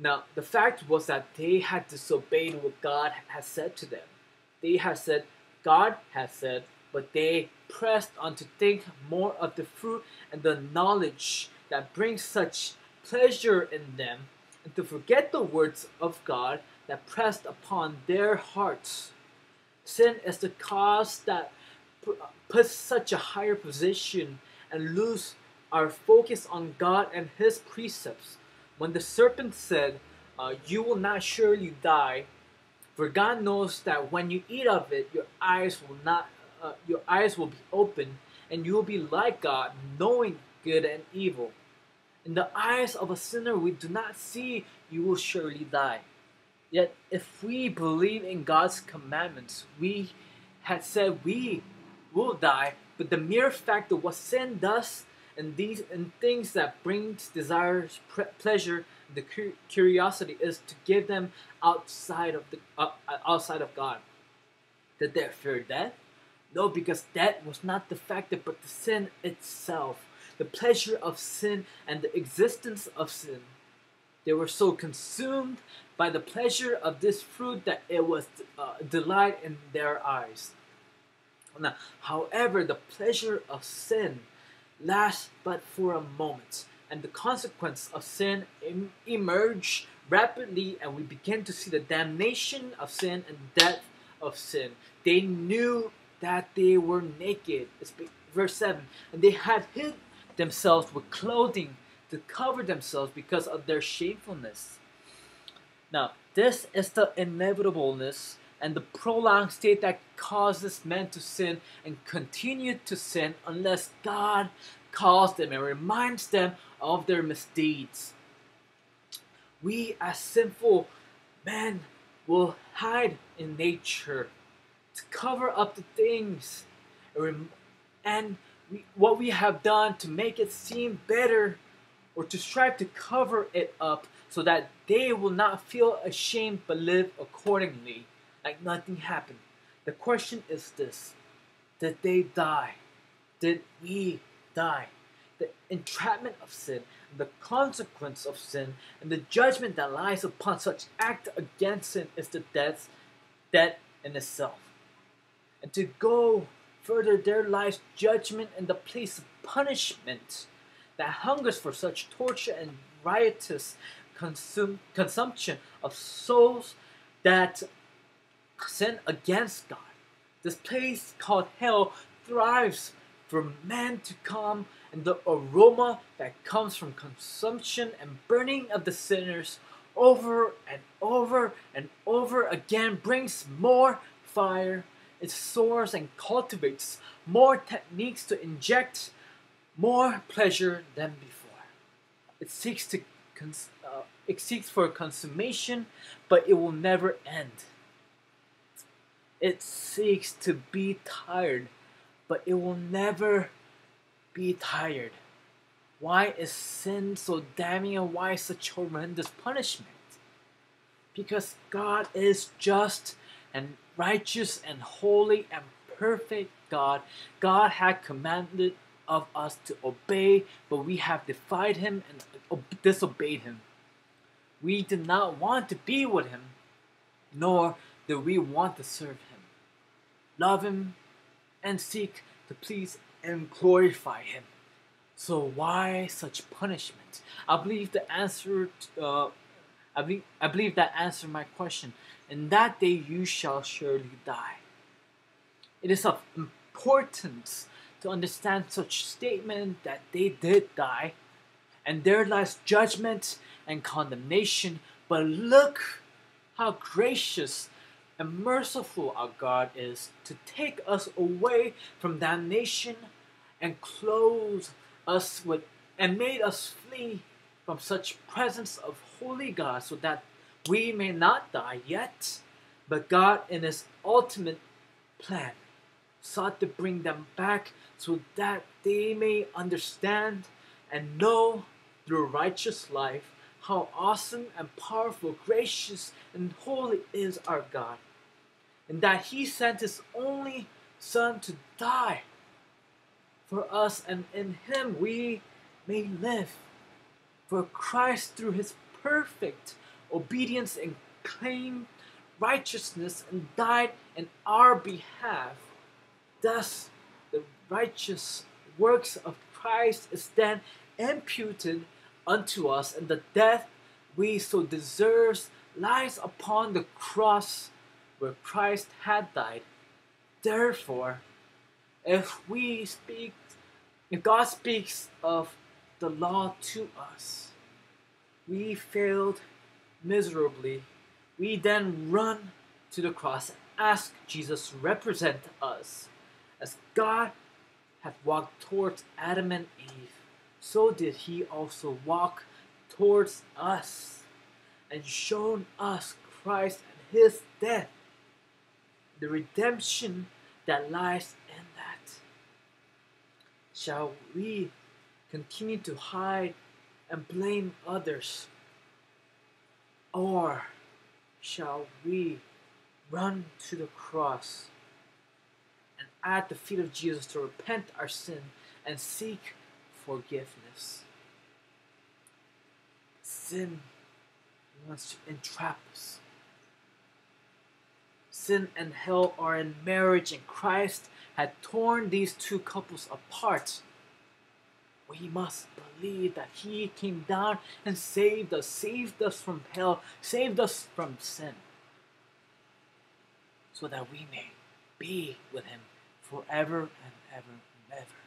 Now, the fact was that they had disobeyed what God had said to them. They had said, God has said, but they pressed on to think more of the fruit and the knowledge that brings such pleasure in them, and to forget the words of God that pressed upon their hearts. Sin is the cause that puts such a higher position and lose our focus on God and His precepts. When the serpent said, "You will not surely die," for God knows that when you eat of it, your eyes will be open, and you will be like God, knowing good and evil. In the eyes of a sinner, we do not see you will surely die. Yet, if we believe in God's commandments, we had said we will die. But the mere fact of what sin does, and things that brings desires, pleasure, the curiosity, is to give them outside of God. Did they fear death? No, because death was not the factor, but the sin itself, the pleasure of sin and the existence of sin. They were so consumed by the pleasure of this fruit that it was delight in their eyes. Now, however, the pleasure of sin lasts but for a moment, and the consequence of sin emerge rapidly, and we begin to see the damnation of sin and death of sin. They knew that they were naked. It's verse 7. And they had hid themselves with clothing to cover themselves because of their shamefulness. Now, this is the inevitableness and the prolonged state that causes men to sin and continue to sin unless God calls them and reminds them of their misdeeds. We as sinful men will hide in nature to cover up the things and what we have done to make it seem better, or to strive to cover it up so that they will not feel ashamed but live accordingly, like nothing happened. The question is this: did they die? Did we die? The entrapment of sin, the consequence of sin, and the judgment that lies upon such act against sin is the death in itself. And to go further, there lies judgment in the place of punishment that hungers for such torture and riotous consumption of souls that sin against God. This place called hell thrives for man to come, and the aroma that comes from consumption and burning of the sinners over and over and over again brings more fire. It soars and cultivates more techniques to inject more pleasure than before. It seeks for consummation, but it will never end. It seeks to be tired, but it will never be tired. Why is sin so damning, and why such horrendous punishment? Because God is just and righteous and holy and perfect God. God had commanded of us to obey, but we have defied Him and disobeyed Him. We did not want to be with Him, nor do we want to serve Him, love Him, and seek to please and glorify Him. So why such punishment? I believe the answer. I believe that answered my question. In that day you shall surely die. It is of importance to understand such statement that they did die, and there lies judgment and condemnation. But look how gracious and merciful our God is to take us away from damnation and clothe us with and made us flee from such presence of holy God, so that we may not die yet. But God, in His ultimate plan, sought to bring them back so that they may understand and know through righteous life how awesome and powerful, gracious and holy is our God, and that He sent His only Son to die for us, and in Him we may live. For Christ, through His perfect obedience and claimed righteousness and died in our behalf. Thus, the righteous works of Christ is then imputed unto us, and the death we so deserve lies upon the cross where Christ had died. Therefore, if God speaks of the law to us, we failed miserably, we then run to the cross and ask Jesus to represent us. As God had walked towards Adam and Eve, so did he also walk towards us and shown us Christ and his death, the redemption that lies in that. Shall we continue to hide and blame others? Or shall we run to the cross and at the feet of Jesus to repent our sin and seek forgiveness? Sin wants to entrap us. Sin and hell are in marriage, and Christ had torn these two couples apart. We must believe that he came down and saved us from hell, saved us from sin, so that we may be with him forever and ever and ever.